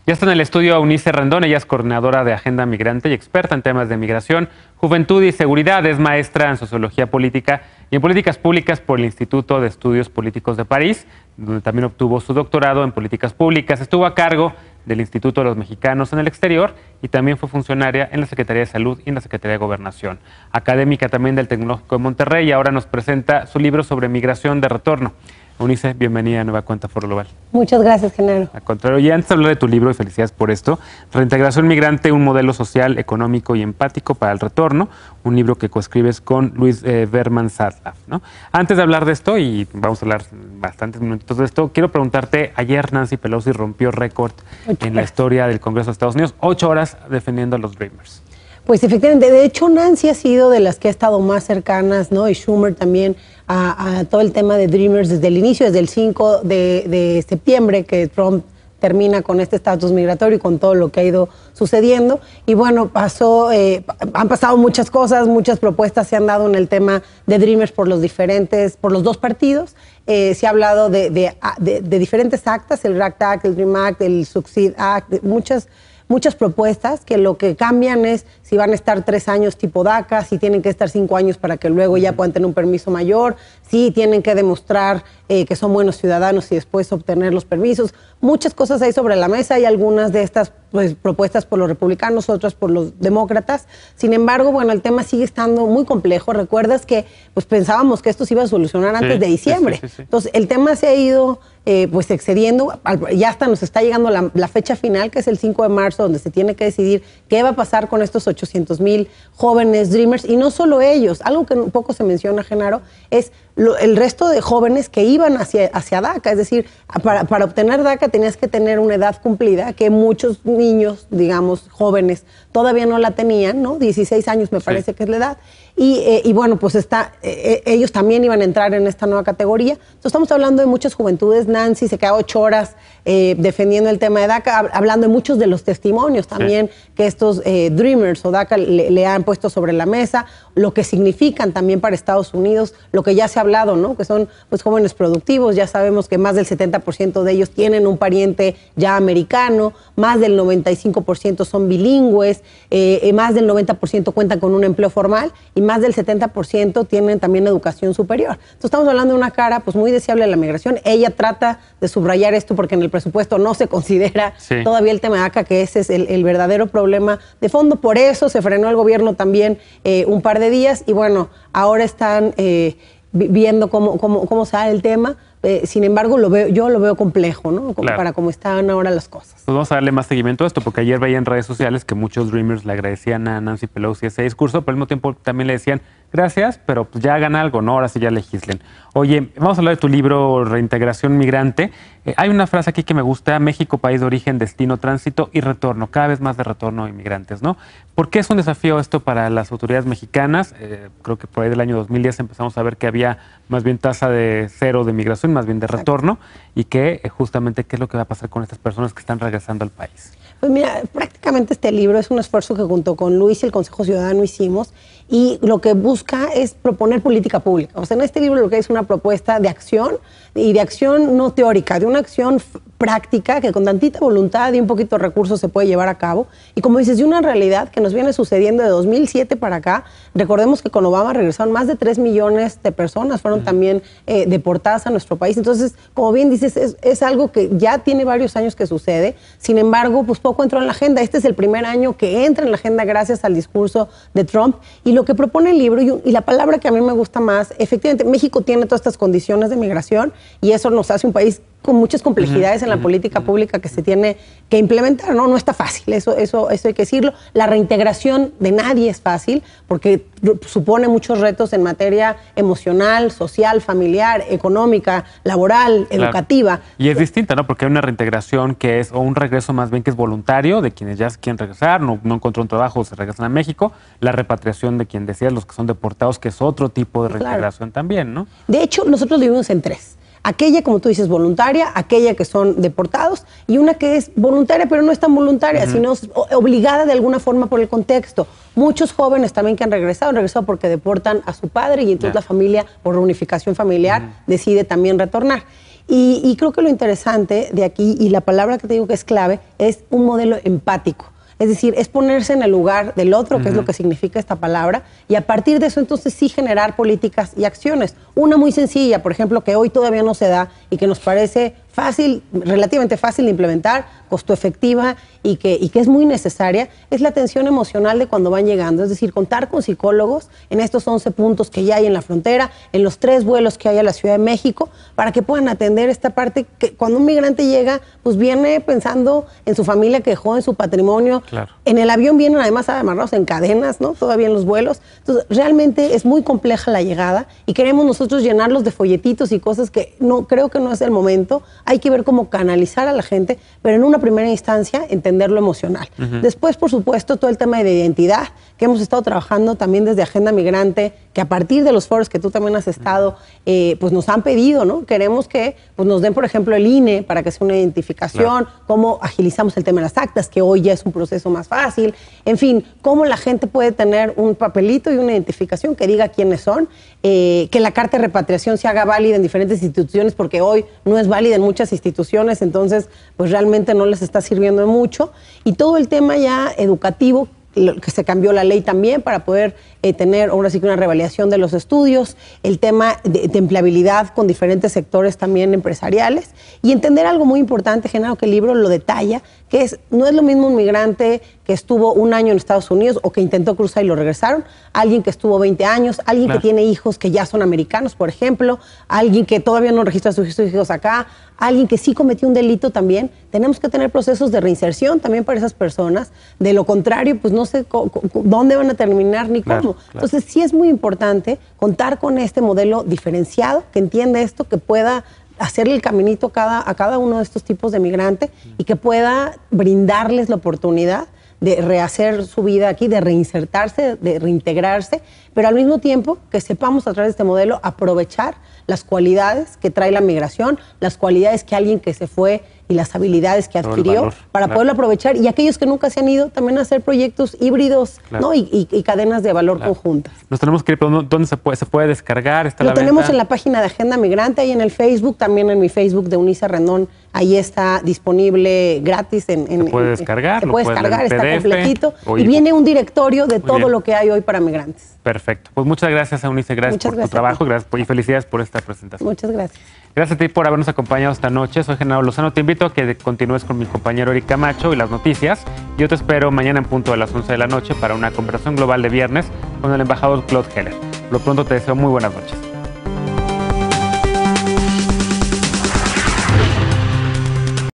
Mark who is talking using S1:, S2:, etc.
S1: Ya está en el estudio Eunice Rendón, ella es coordinadora de Agenda Migrante y experta en temas de migración, juventud y seguridad. Es maestra en Sociología Política y en Políticas Públicas por el Instituto de Estudios Políticos de París, donde también obtuvo su doctorado en Políticas Públicas. Estuvo a cargo del Instituto de los Mexicanos en el Exterior y también fue funcionaria en la Secretaría de Salud y en la Secretaría de Gobernación. Académica también del Tecnológico de Monterrey y ahora nos presenta su libro sobre migración de retorno. Eunice, bienvenida a Nueva Cuenta Foro Global.
S2: Muchas gracias, Genaro.
S1: Al contrario, y antes de hablar de tu libro, y felicidades por esto, Reintegración Migrante, un modelo social, económico y empático para el retorno, un libro que coescribes con Luis Berman Zaslav, ¿no? Antes de hablar de esto, y vamos a hablar bastantes minutitos de esto, quiero preguntarte, ayer Nancy Pelosi rompió récord en la historia del Congreso de Estados Unidos, 8 horas defendiendo a los Dreamers.
S2: Pues efectivamente, de hecho Nancy ha sido de las que ha estado más cercanas, ¿no? Y Schumer también a todo el tema de Dreamers desde el inicio, desde el 5 de septiembre, que Trump termina con este estatus migratorio y con todo lo que ha ido sucediendo. Y bueno, han pasado muchas cosas, muchas propuestas se han dado en el tema de Dreamers por los dos partidos. Se ha hablado de diferentes actas, el RACT Act, el Dream Act, el Succeed Act, muchas propuestas que lo que cambian es si van a estar 3 años tipo DACA, si tienen que estar 5 años para que luego ya puedan tener un permiso mayor, si tienen que demostrar que son buenos ciudadanos y después obtener los permisos. Muchas cosas hay sobre la mesa y algunas de estas propuestas por los republicanos, otras por los demócratas. Sin embargo, bueno, el tema sigue estando muy complejo. Recuerdas que pues pensábamos que esto se iba a solucionar antes de diciembre. Sí. Entonces, el tema se ha ido pues excediendo. Ya hasta nos está llegando la fecha final, que es el 5 de marzo, donde se tiene que decidir qué va a pasar con estos 800,000 jóvenes Dreamers. Y no solo ellos, algo que un poco se menciona, Genaro, es el resto de jóvenes que iban hacia DACA. Es decir, para obtener DACA tenías que tener una edad cumplida, que muchos niños, digamos, jóvenes, todavía no la tenían, ¿no? 16 años me parece que es la edad. Y bueno, pues ellos también iban a entrar en esta nueva categoría. Entonces estamos hablando de muchas juventudes. Nancy se queda 8 horas defendiendo el tema de DACA, hablando de muchos de los testimonios también que estos Dreamers o DACA le han puesto sobre la mesa, lo que significan también para Estados Unidos, lo que ya se ha hablado, ¿no? Que son pues jóvenes productivos. Ya sabemos que más del 70% de ellos tienen un pariente ya americano, más del 95% son bilingües, más del 90% cuentan con un empleo formal y más del 70% tienen también educación superior. Entonces estamos hablando de una cara pues muy deseable de la migración. Ella trata de subrayar esto porque en el presupuesto no se considera todavía el tema de DACA, que ese es el verdadero problema de fondo. Por eso se frenó el gobierno también un par de días y bueno, ahora están viendo cómo sale el tema. Sin embargo, yo lo veo complejo, ¿no? Para cómo están ahora las cosas.
S1: Pues vamos a darle más seguimiento a esto, porque ayer veía en redes sociales que muchos Dreamers le agradecían a Nancy Pelosi ese discurso, pero al mismo tiempo también le decían gracias, pero pues ya hagan algo, ¿no? Ahora sí ya legislen. Oye, vamos a hablar de tu libro Reintegración Migrante. Hay una frase aquí que me gusta: México, país de origen, destino, tránsito y retorno. Cada vez más de retorno de inmigrantes, ¿no? ¿Por qué es un desafío esto para las autoridades mexicanas? Creo que por ahí del año 2010 empezamos a ver que había más bien tasa de cero de migración, más bien de retorno, y que justamente qué es lo que va a pasar con estas personas que están regresando al país.
S2: Pues mira, prácticamente este libro es un esfuerzo que junto con Luis y el Consejo Ciudadano hicimos, y lo que busca es proponer política pública. O sea, en este libro lo que es una propuesta de acción, y de acción no teórica, de una acción práctica que con tantita voluntad y un poquito de recursos se puede llevar a cabo. Y como dices, de una realidad que nos viene sucediendo de 2007 para acá. Recordemos que con Obama regresaron más de 3 millones de personas, fueron también deportadas a nuestro país. Entonces, como bien dices, es algo que ya tiene varios años que sucede. Sin embargo, pues poco entró en la agenda. Este es el primer año que entra en la agenda gracias al discurso de Trump. Y lo que propone el libro, y la palabra que a mí me gusta más, efectivamente, México tiene todas estas condiciones de migración y eso nos hace un país con muchas complejidades en la política pública que se tiene que implementar, ¿no? No está fácil, eso hay que decirlo. La reintegración de nadie es fácil porque supone muchos retos en materia emocional, social, familiar, económica, laboral, educativa.
S1: Y es distinta, ¿no? Porque hay una reintegración que es, o un regreso más bien que es voluntario, de quienes ya quieren regresar, no encontró un trabajo, se regresan a México. La repatriación de quien decías, los que son deportados, que es otro tipo de reintegración también, ¿no?
S2: De hecho, nosotros dividimos en 3. Aquella, como tú dices, voluntaria, aquella que son deportados, y una que es voluntaria, pero no es tan voluntaria, sino obligada de alguna forma por el contexto. Muchos jóvenes también que han regresado porque deportan a su padre y entonces la familia, por reunificación familiar, decide también retornar. Y creo que lo interesante de aquí, y la palabra que te digo que es clave, es un modelo empático. Es decir, es ponerse en el lugar del otro, que es lo que significa esta palabra, y a partir de eso entonces sí generar políticas y acciones. Una muy sencilla, por ejemplo, que hoy todavía no se da y que nos parece fácil, relativamente fácil de implementar, costo efectiva y que es muy necesaria, es la atención emocional de cuando van llegando. Es decir, contar con psicólogos en estos 11 puntos que ya hay en la frontera, en los 3 vuelos que hay a la Ciudad de México, para que puedan atender esta parte que cuando un migrante llega, pues viene pensando en su familia que dejó, en su patrimonio.
S1: Claro.
S2: En el avión vienen además amarrados en cadenas, ¿no? Todavía en los vuelos. Entonces, realmente es muy compleja la llegada y queremos nosotros llenarlos de folletitos y cosas que no creo que no es el momento. Hay que ver cómo canalizar a la gente, pero en una primera instancia entender lo emocional. Después, por supuesto, todo el tema de identidad, que hemos estado trabajando también desde Agenda Migrante, que a partir de los foros que tú también has estado, pues nos han pedido, ¿no? Queremos que pues, nos den, por ejemplo, el INE para que sea una identificación, cómo agilizamos el tema de las actas, que hoy ya es un proceso más fácil, en fin, cómo la gente puede tener un papelito y una identificación que diga quiénes son, que la carta de repatriación se haga válida en diferentes instituciones, porque hoy no es válida en muchas instituciones, entonces pues realmente no les está sirviendo de mucho, y todo el tema ya educativo, que se cambió la ley también para poder tener ahora sí que una revalidación de los estudios, el tema de empleabilidad con diferentes sectores también empresariales y entender algo muy importante, Genaro, que el libro lo detalla, que no es lo mismo un migrante que estuvo un año en Estados Unidos o que intentó cruzar y lo regresaron, alguien que estuvo 20 años, alguien que tiene hijos que ya son americanos, por ejemplo, alguien que todavía no registra a sus hijos acá, alguien que sí cometió un delito también. Tenemos que tener procesos de reinserción también para esas personas. De lo contrario, pues no sé dónde van a terminar ni cómo. Entonces sí es muy importante contar con este modelo diferenciado, que entienda esto, que pueda hacerle el caminito a cada uno de estos tipos de migrante y que pueda brindarles la oportunidad de rehacer su vida aquí, de reinsertarse, de reintegrarse, pero al mismo tiempo que sepamos a través de este modelo aprovechar las cualidades que trae la migración, las cualidades que alguien que se fue y las habilidades que adquirió para poderlo aprovechar, y aquellos que nunca se han ido también hacer proyectos híbridos, ¿no? y cadenas de valor conjuntas.
S1: Nos tenemos que ir, pero ¿dónde se puede descargar? ¿Está
S2: Lo
S1: la
S2: tenemos
S1: venta?
S2: en la página de Agenda Migrante, ahí en el Facebook, también en mi Facebook de Eunice Rendón, ahí está disponible gratis.
S1: Se puede descargar,
S2: se puede descargar,
S1: leer en
S2: está
S1: PDF,
S2: completito,
S1: o
S2: y
S1: ebook.
S2: viene un directorio de todo
S1: bien.
S2: lo que hay hoy para migrantes.
S1: Perfecto. Pues muchas gracias, Eunice. Gracias
S2: Muchas
S1: por
S2: gracias
S1: tu
S2: a
S1: trabajo,
S2: ti.
S1: gracias y felicidades por esta presentación.
S2: Muchas gracias.
S1: Gracias a ti por habernos acompañado esta noche. Soy Genaro Lozano. Te invito a que continúes con mi compañero Eric Camacho y las noticias. Yo te espero mañana en punto de las 11 de la noche para una conversación global de viernes con el embajador Claude Heller. Por lo pronto te deseo muy buenas noches.